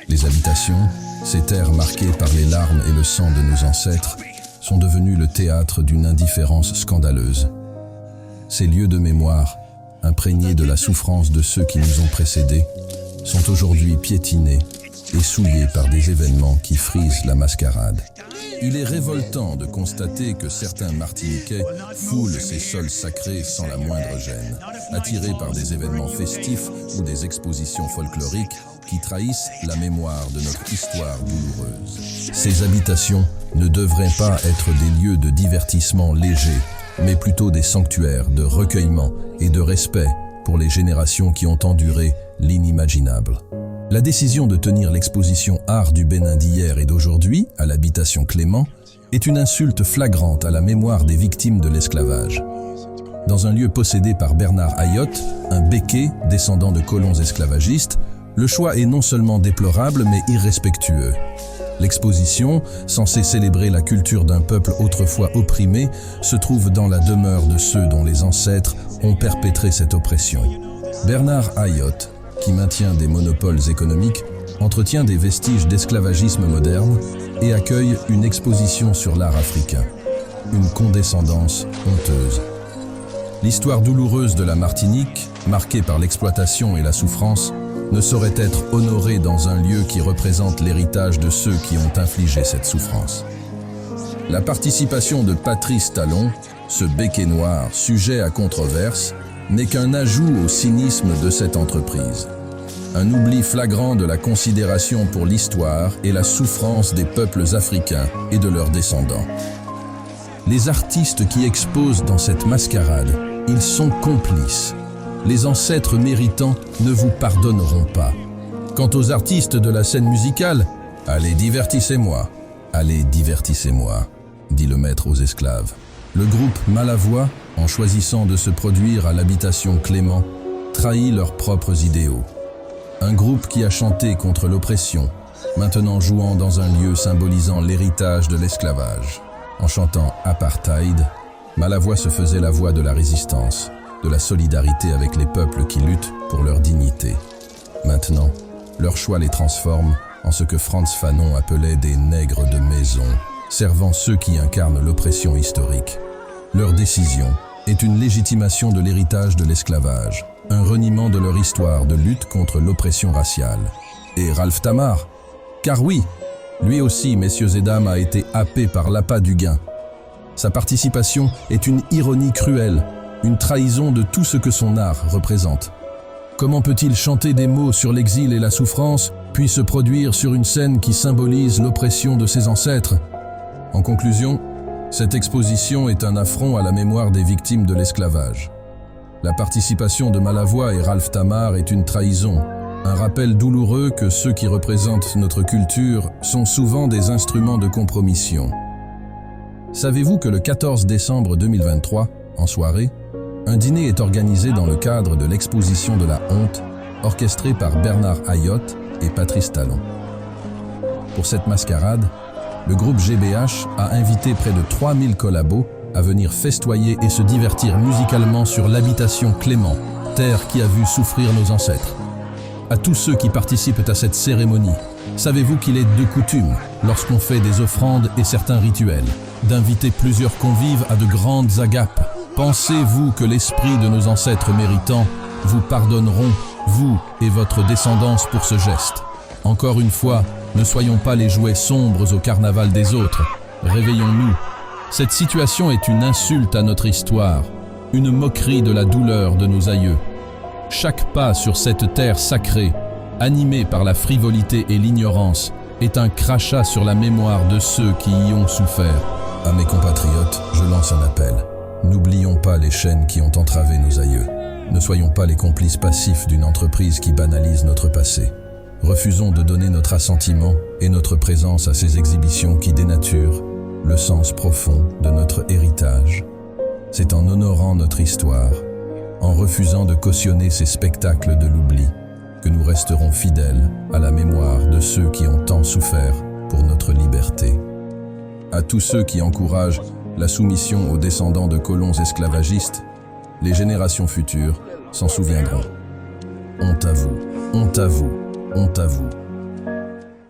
Les habitations, ces terres marquées par les larmes et le sang de nos ancêtres, sont devenues le théâtre d'une indifférence scandaleuse. Ces lieux de mémoire, imprégnés de la souffrance de ceux qui nous ont précédés, sont aujourd'hui piétinés et souillés par des événements qui frisent la mascarade. Il est révoltant de constater que certains Martiniquais foulent ces sols sacrés sans la moindre gêne, attirés par des événements festifs ou des expositions folkloriques qui trahissent la mémoire de notre histoire douloureuse. Ces habitations ne devraient pas être des lieux de divertissement léger, mais plutôt des sanctuaires de recueillement et de respect pour les générations qui ont enduré l'inimaginable. La décision de tenir l'exposition Art du Bénin d'hier et d'aujourd'hui à l'habitation Clément est une insulte flagrante à la mémoire des victimes de l'esclavage. Dans un lieu possédé par Bernard Ayotte, un béké descendant de colons esclavagistes, le choix est non seulement déplorable mais irrespectueux. L'exposition, censée célébrer la culture d'un peuple autrefois opprimé, se trouve dans la demeure de ceux dont les ancêtres ont perpétré cette oppression. Bernard Ayotte, qui maintient des monopoles économiques, entretient des vestiges d'esclavagisme moderne et accueille une exposition sur l'art africain. Une condescendance honteuse. L'histoire douloureuse de la Martinique, marquée par l'exploitation et la souffrance, ne saurait être honorée dans un lieu qui représente l'héritage de ceux qui ont infligé cette souffrance. La participation de Patrice Talon, ce béké noir sujet à controverse, n'est qu'un ajout au cynisme de cette entreprise. Un oubli flagrant de la considération pour l'histoire et la souffrance des peuples africains et de leurs descendants. Les artistes qui exposent dans cette mascarade, ils sont complices. Les ancêtres méritants ne vous pardonneront pas. Quant aux artistes de la scène musicale, allez divertissez-moi, dit le maître aux esclaves. Le groupe Malavoie, en choisissant de se produire à l'habitation Clément, trahit leurs propres idéaux. Un groupe qui a chanté contre l'oppression, maintenant jouant dans un lieu symbolisant l'héritage de l'esclavage. En chantant Apartheid, Malavoie se faisait la voix de la résistance, de la solidarité avec les peuples qui luttent pour leur dignité. Maintenant, leur choix les transforme en ce que Frantz Fanon appelait des nègres de maison, servant ceux qui incarnent l'oppression historique. Leur décision est une légitimation de l'héritage de l'esclavage, un reniement de leur histoire de lutte contre l'oppression raciale. Et Ralph Tamar, car oui, lui aussi, messieurs et dames, a été happé par l'appât du gain. Sa participation est une ironie cruelle, une trahison de tout ce que son art représente. Comment peut-il chanter des mots sur l'exil et la souffrance, puis se produire sur une scène qui symbolise l'oppression de ses ancêtres? En conclusion, cette exposition est un affront à la mémoire des victimes de l'esclavage. La participation de Malavoie et Ralph Tamar est une trahison, un rappel douloureux que ceux qui représentent notre culture sont souvent des instruments de compromission. Savez-vous que le 14 décembre 2023, en soirée, un dîner est organisé dans le cadre de l'exposition de la honte, orchestrée par Bernard Ayotte et Patrice Talon. Pour cette mascarade, le groupe GBH a invité près de 3000 collabos à venir festoyer et se divertir musicalement sur l'habitation Clément, terre qui a vu souffrir nos ancêtres. À tous ceux qui participent à cette cérémonie, savez-vous qu'il est de coutume, lorsqu'on fait des offrandes et certains rituels, d'inviter plusieurs convives à de grandes agapes? Pensez-vous que l'esprit de nos ancêtres méritants vous pardonneront, vous et votre descendance, pour ce geste? Encore une fois, ne soyons pas les jouets sombres au carnaval des autres. Réveillons-nous. Cette situation est une insulte à notre histoire, une moquerie de la douleur de nos aïeux. Chaque pas sur cette terre sacrée, animée par la frivolité et l'ignorance, est un crachat sur la mémoire de ceux qui y ont souffert. À mes compatriotes, je lance un appel. N'oublions pas les chaînes qui ont entravé nos aïeux. Ne soyons pas les complices passifs d'une entreprise qui banalise notre passé. Refusons de donner notre assentiment et notre présence à ces exhibitions qui dénaturent le sens profond de notre héritage. C'est en honorant notre histoire, en refusant de cautionner ces spectacles de l'oubli, que nous resterons fidèles à la mémoire de ceux qui ont tant souffert pour notre liberté. À tous ceux qui encouragent la soumission aux descendants de colons esclavagistes, les générations futures s'en souviendront. Honte à vous, honte à vous, honte à vous.